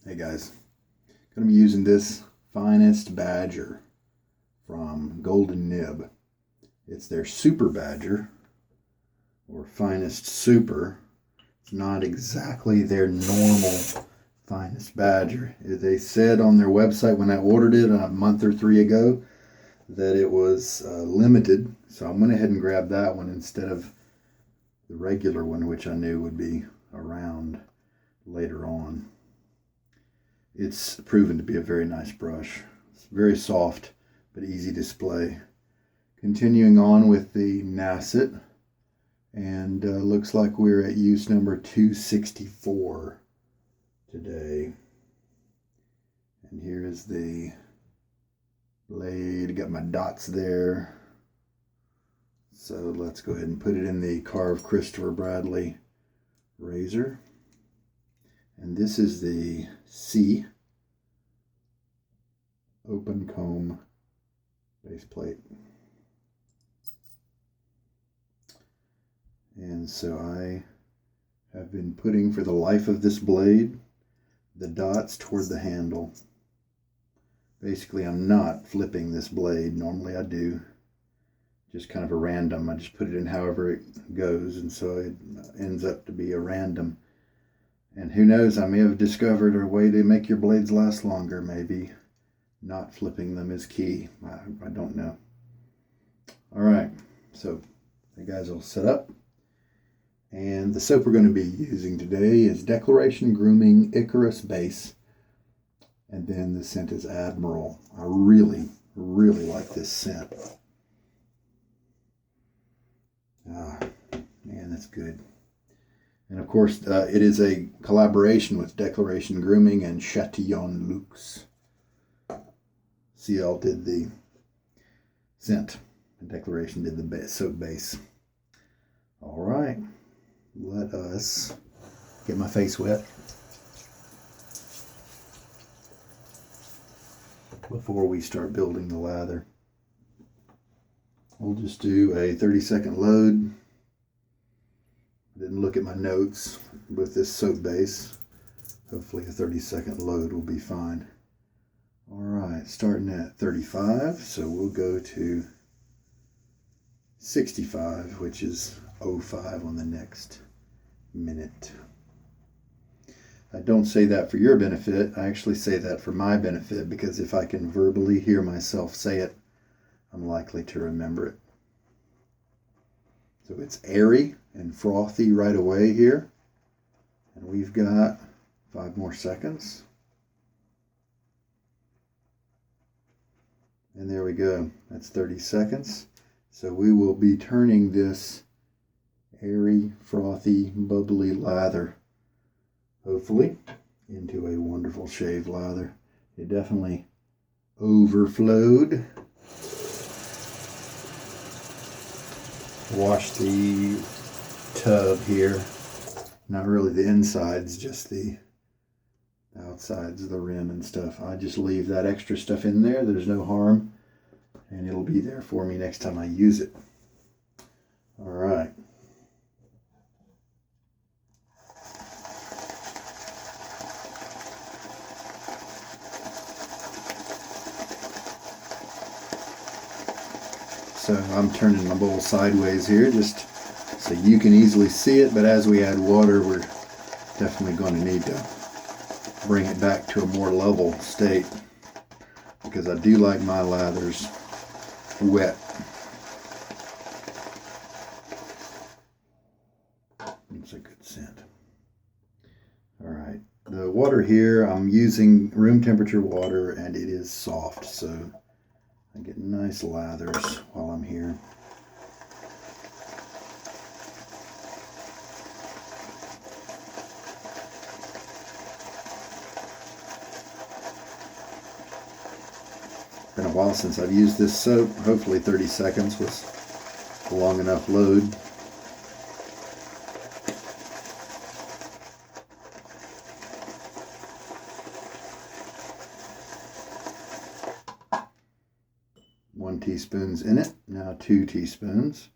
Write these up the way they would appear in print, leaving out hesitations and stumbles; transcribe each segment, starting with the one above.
Hey guys, going to be using this Finest Badger from Golden Nib. It's their Super Badger, or Finest Super. It's not exactly their normal Finest Badger. They said on their website when I ordered it a month or three ago that it was limited, so I went ahead and grabbed that one instead of the regular one, which I knew would be around later on. It's proven to be a very nice brush. It's very soft but easy display. Continuing on with the Nacet, and looks like we're at use number 264 today. And here is the blade. Got my dots there. So let's go ahead and put it in the Karve Christopher Bradley razor. And this is the C open comb base plate. And so I have been putting, for the life of this blade, the dots toward the handle. Basically, I'm not flipping this blade. Normally I do. Just kind of a random. I just put it in however it goes, and so it ends up to be a random. And who knows, I may have discovered a way to make your blades last longer. Maybe not flipping them is key. I don't know. All right, so you guys will set up. And the soap we're going to be using today is Declaration Grooming Icarus Base. And then the scent is Admiral. I really, really like this scent. Ah, man, that's good. And of course, it is a collaboration with Declaration Grooming and Chatillon Luxe. CL did the scent, and Declaration did the soap base. All right, let us get my face wet before we start building the lather. We'll just do a 30-second load. Didn't look at my notes with this soap base. Hopefully a 30-second load will be fine. All right, starting at 35, so we'll go to 65, which is 05 on the next minute. I don't say that for your benefit. I actually say that for my benefit, because if I can verbally hear myself say it, I'm likely to remember it. So it's airy and frothy right away here. And we've got 5 more seconds. And there we go. That's 30 seconds. So we will be turning this airy, frothy, bubbly lather, hopefully, into a wonderful shave lather. It definitely overflowed. Wash the tub here. Not really the insides, just the outsides, the rim and stuff. I just leave that extra stuff in there. There's no harm, and it'll be there for me next time I use it. All right. So I'm turning my bowl sideways here just so you can easily see it, but as we add water, we're definitely going to need to bring it back to a more level state, because I do like my lathers wet. It's a good scent. All right, the water here, I'm using room temperature water, and it is soft, so I get nice lathers while I'm here. Been a while since I've used this soap. Hopefully 30 seconds was a long enough load. One teaspoon's in it, now 2 teaspoons.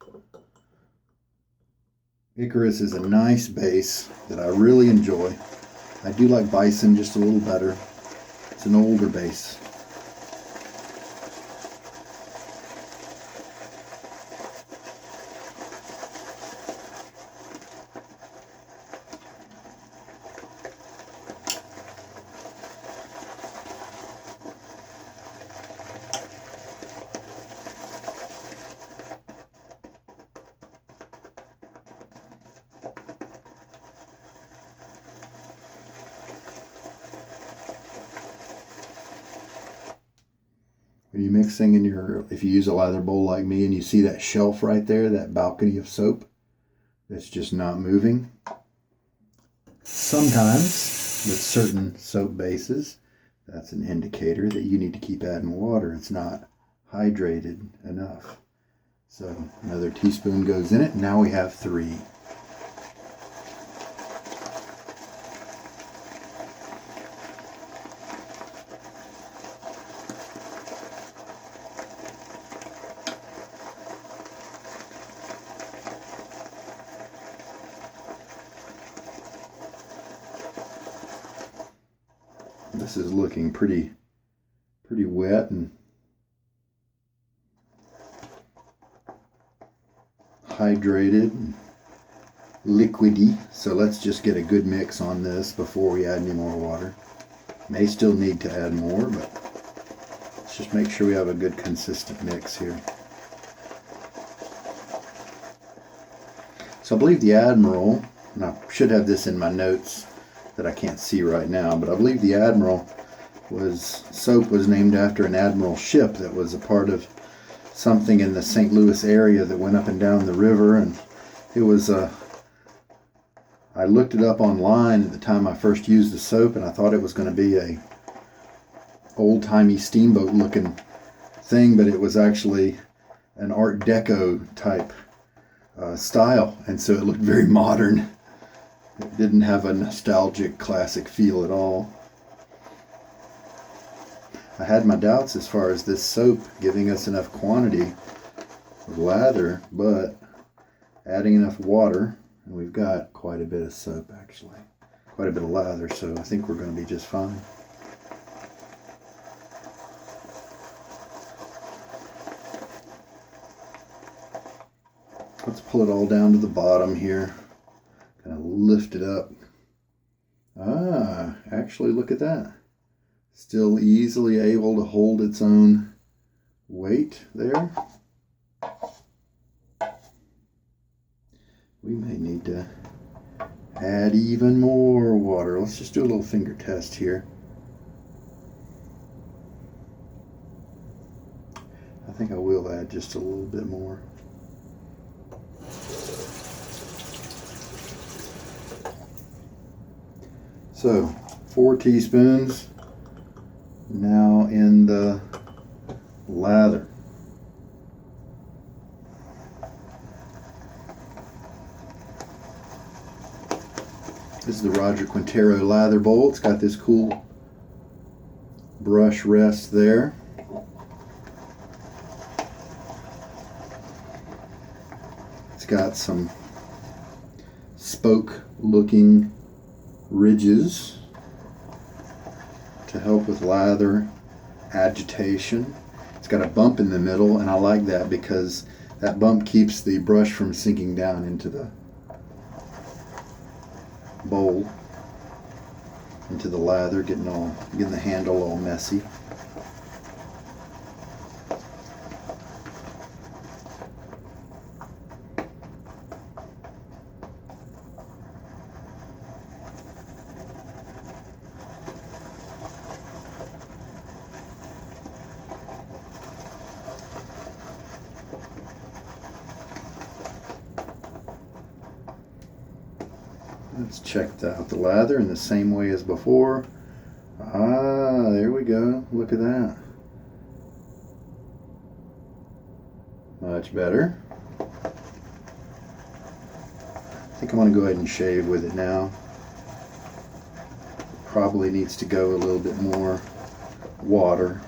Icarus is a nice base that I really enjoy. I do like Bison just a little better. It's an older base. When you're mixing in if you use a lather bowl like me and you see that shelf right there, that balcony of soap that's just not moving, sometimes with certain soap bases, that's an indicator that you need to keep adding water. It's not hydrated enough. So another teaspoon goes in it. Now we have 3. This is looking pretty wet and hydrated and liquidy. So let's just get a good mix on this before we add any more water. May still need to add more, but let's just make sure we have a good consistent mix here. So I believe the Admiral, and I should have this in my notes that I can't see right now, but I believe the Admiral soap was named after an Admiral ship that was a part of something in the St. Louis area that went up and down the river, and it was I looked it up online at the time I first used the soap, and I thought it was going to be a old-timey steamboat looking thing, but it was actually an Art Deco type style, and so it looked very modern. It didn't have a nostalgic classic feel at all. I had my doubts as far as this soap giving us enough quantity of lather, but adding enough water, and we've got quite a bit of soap actually, quite a bit of lather, so I think we're going to be just fine. Let's pull it all down to the bottom here. Kind of lift it up. Actually look at that. Still easily able to hold its own weight there. We may need to add even more water. Let's just do a little finger test here. I think I will add just a little bit more. So 4 teaspoons now in the lather. This is the Roger Quintero lather bowl. It's got this cool brush rest there. It's got some spoke looking ridges to help with lather agitation. It's got a bump in the middle, and I like that because that bump keeps the brush from sinking down into the bowl, into the lather, getting the handle all messy. Let's check out the lather in the same way as before. There we go. Look at that. Much better. I think I'm going to go ahead and shave with it now. Probably needs to go a little bit more water.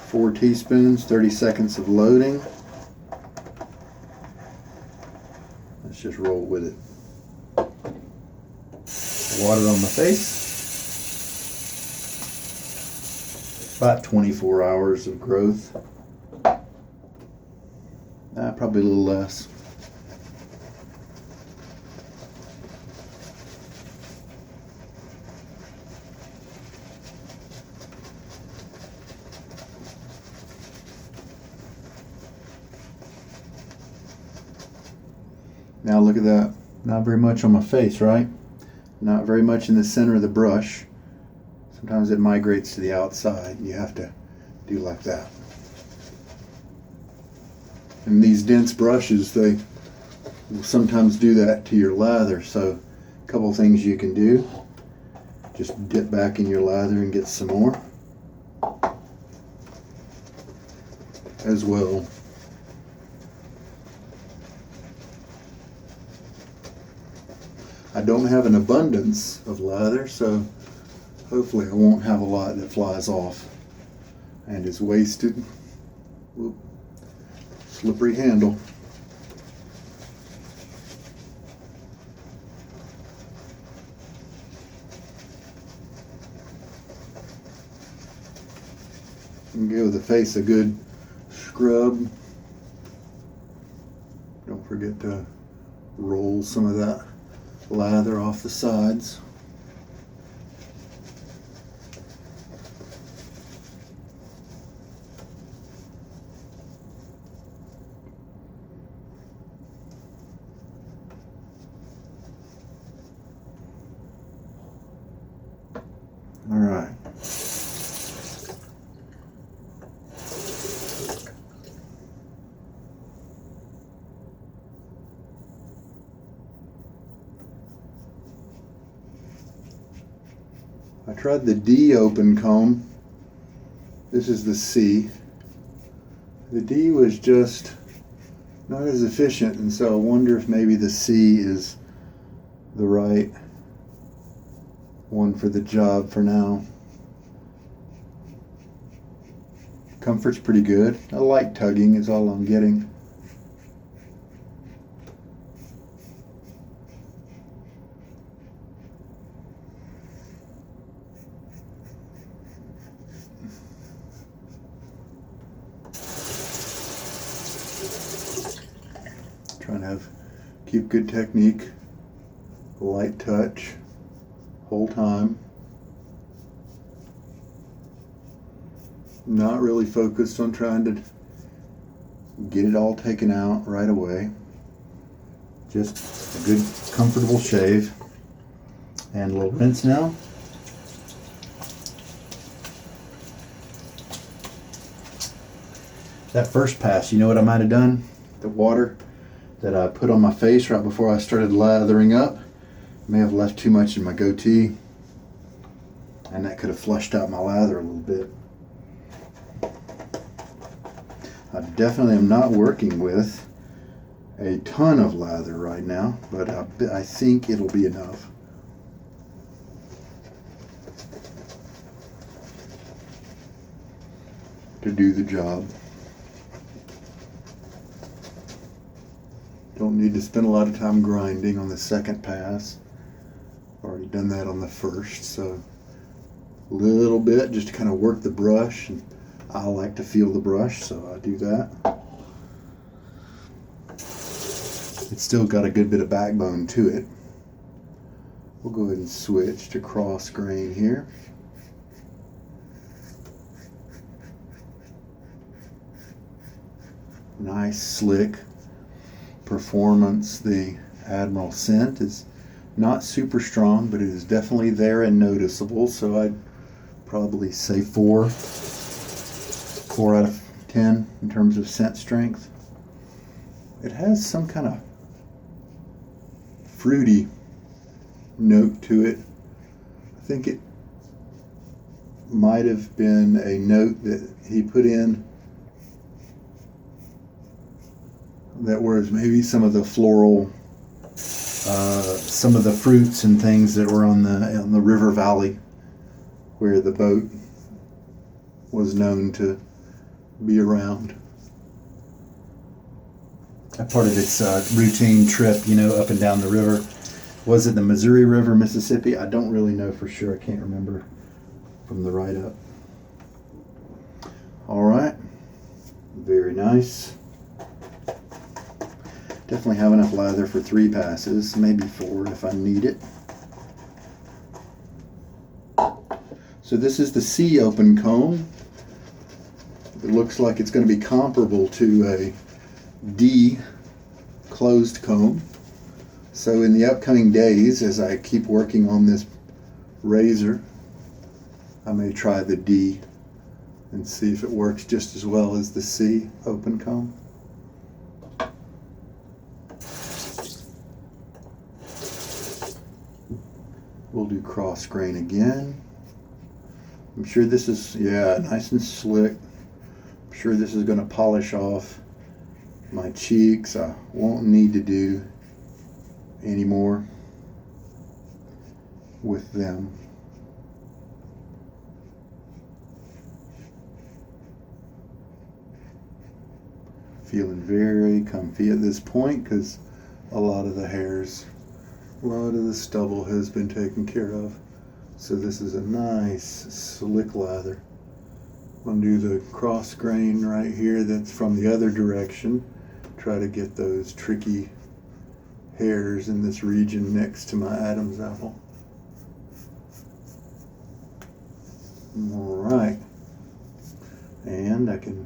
4 teaspoons, 30 seconds of loading. Let's just roll with it. water on my face. About 24 hours of growth. Probably a little less. Now look at that. Not very much on my face, right? Not very much in the center of the brush. Sometimes it migrates to the outside. You have to do like that. And these dense brushes, they will sometimes do that to your lather. So a couple things you can do. Just dip back in your lather and get some more. As well. I don't have an abundance of lather, so hopefully I won't have a lot that flies off and is wasted. Whoop. Slippery handle. And give the face a good scrub. Don't forget to roll some of that lather off the sides. All right. I tried the D open comb. This is the C. The D was just not as efficient, and so I wonder if maybe the C is the right one for the job for now. Comfort's pretty good. I like tugging is all I'm getting. Trying to keep good technique, light touch, whole time. Not really focused on trying to get it all taken out right away. Just a good, comfortable shave. And a little rinse now. That first pass, you know what I might have done? The water that I put on my face right before I started lathering up may have left too much in my goatee, and that could have flushed out my lather a little bit. I definitely am not working with a ton of lather right now, but I think it'll be enough. To do the job. Don't need to spend a lot of time grinding on the second pass. Already done that on the first, so a little bit just to kind of work the brush, and I like to feel the brush, so I do that. It's still got a good bit of backbone to it. We'll go ahead and switch to cross grain here. Nice, slick performance. The Admiral scent is not super strong, but it is definitely there and noticeable, so I'd probably say 4 out of 10 in terms of scent strength. It has some kind of fruity note to it. I think it might have been a note that he put in that was maybe some of the floral, some of the fruits and things that were on the river valley where the boat was known to be around. A part of its routine trip, up and down the river. Was it the Missouri River, Mississippi? I don't really know for sure. I can't remember from the write-up. All right. Very nice. Definitely have enough lather for 3 passes, maybe 4 if I need it. So this is the C open comb. It looks like it's going to be comparable to a D closed comb. So in the upcoming days, as I keep working on this razor, I may try the D and see if it works just as well as the C open comb. We'll do cross grain again. I'm sure this is, yeah, nice and slick. I'm sure this is going to polish off my cheeks. I won't need to do any more with them. Feeling very comfy at this point because a lot of the hairs, a lot of the stubble has been taken care of. So this is a nice slick lather. I'm going to do the cross grain right here that's from the other direction. Try to get those tricky hairs in this region next to my Adam's apple. Alright. And I can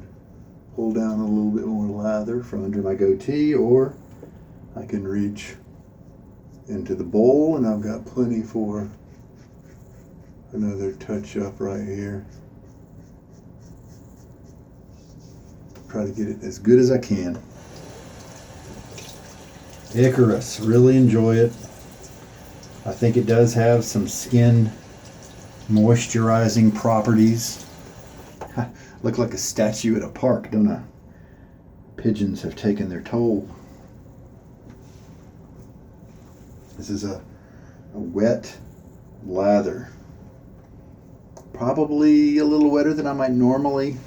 pull down a little bit more lather from under my goatee, or I can reach into the bowl, and I've got plenty for another touch up right here. Try to get it as good as I can. Icarus, really enjoy it. I think it does have some skin moisturizing properties. Look like a statue at a park, don't I? Pigeons have taken their toll. This is a wet lather. Probably a little wetter than I might normally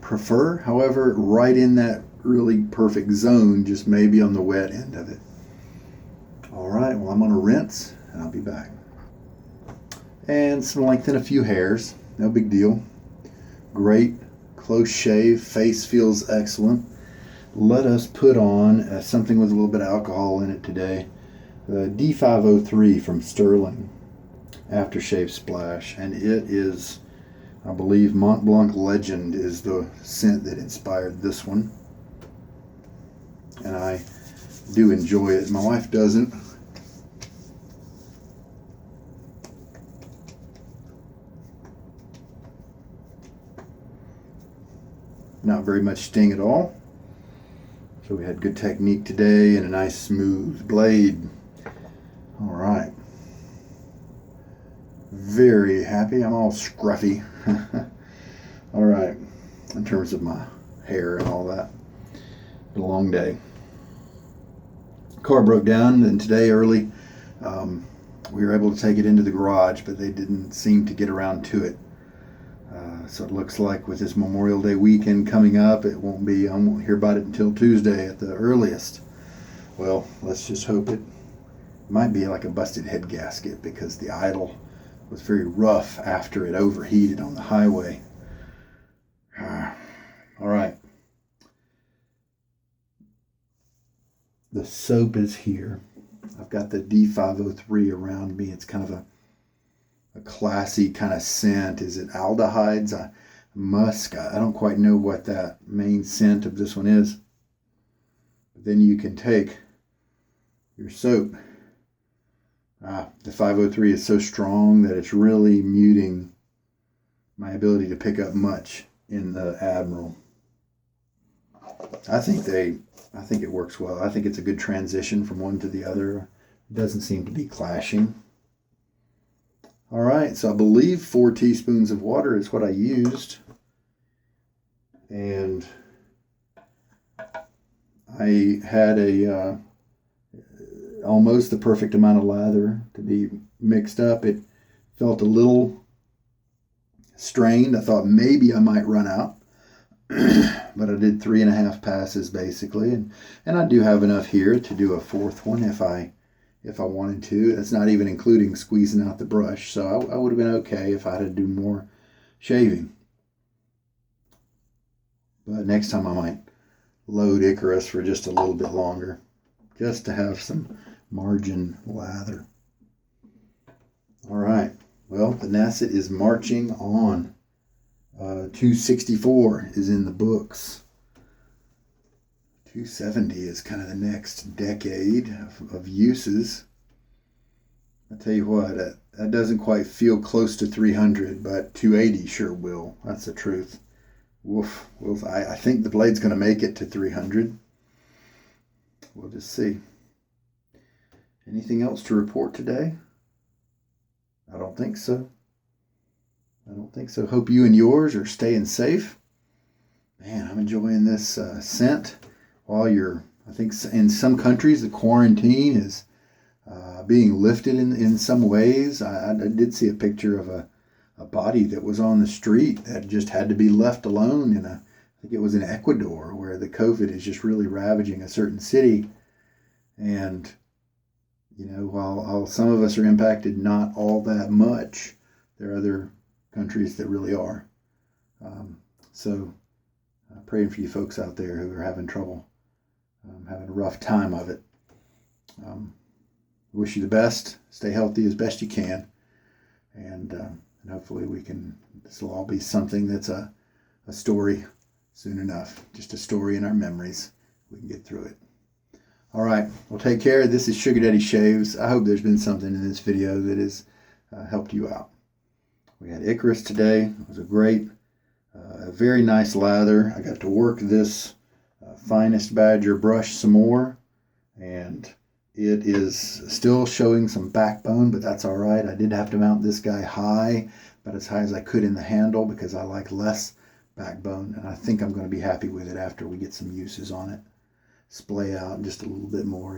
prefer. However, right in that really perfect zone, just maybe on the wet end of it. All right, well, I'm going to rinse and I'll be back. And some lengthen a few hairs. No big deal. Great close shave. Face feels excellent. Let us put on something with a little bit of alcohol in it today. The D503 from Stirling aftershave splash, and it is, I believe, Mont Blanc Legend is the scent that inspired this one, and I do enjoy it. My wife doesn't. Not very much sting at all. So we had good technique today and a nice smooth blade. All right. Very happy. I'm all scruffy. All right. In terms of my hair and all that. Been a long day. Car broke down, and today early we were able to take it into the garage, but they didn't seem to get around to it. So it looks like with this Memorial Day weekend coming up, I won't hear about it until Tuesday at the earliest. Well, let's just hope it might be like a busted head gasket, because the idle was very rough after it overheated on the highway. All right. The soap is here. I've got the D503 around me. It's kind of a classy kind of scent. Is it aldehydes? Musk? I don't quite know what that main scent of this one is. But then you can take your soap. The 503 is so strong that it's really muting my ability to pick up much in the Admiral. I think it works well. I think it's a good transition from one to the other. It doesn't seem to be clashing. All right, so I believe 4 teaspoons of water is what I used. And I had almost the perfect amount of lather to be mixed up. It felt a little strained. I thought maybe I might run out. But I did 3.5 passes basically. And I do have enough here to do a 4th one if I if I wanted to. That's not even including squeezing out the brush. So I would have been okay if I had to do more shaving. But next time I might load Icarus for just a little bit longer, just to have some margin lather. All right, well, the Nacet is marching on. 264 is in the books. 270 is kind of the next decade of uses. I tell you what, that doesn't quite feel close to 300, but 280 sure will. That's the truth. Woof. Well, I think the blade's going to make it to 300. We'll just see. Anything else to report today? I don't think so. I don't think so. Hope you and yours are staying safe. Man, I'm enjoying this scent while I think in some countries the quarantine is being lifted in some ways. I did see a picture of a body that was on the street that just had to be left alone I think it was in Ecuador, where the COVID is just really ravaging a certain city. And, while some of us are impacted not all that much, there are other countries that really are. So praying for you folks out there who are having trouble, having a rough time of it. Wish you the best. Stay healthy as best you can. And hopefully this will all be something that's a story soon enough. Just a story in our memories. We can get through it. All right. Well, take care. This is Sugar Daddy Shaves. I hope there's been something in this video that has helped you out. We had Icarus today. It was a very nice lather. I got to work this Finest Badger brush some more, and it is still showing some backbone, but that's all right. I did have to mount this guy high, about as high as I could in the handle, because I like less backbone, and I think I'm going to be happy with it after we get some uses on it. Splay out just a little bit more,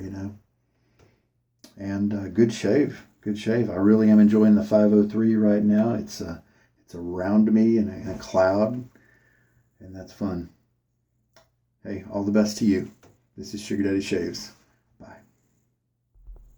And good shave. Good shave. I really am enjoying the 503 right now. It's around me in a cloud, and that's fun. Hey, all the best to you. This is Sugar Daddy Shaves.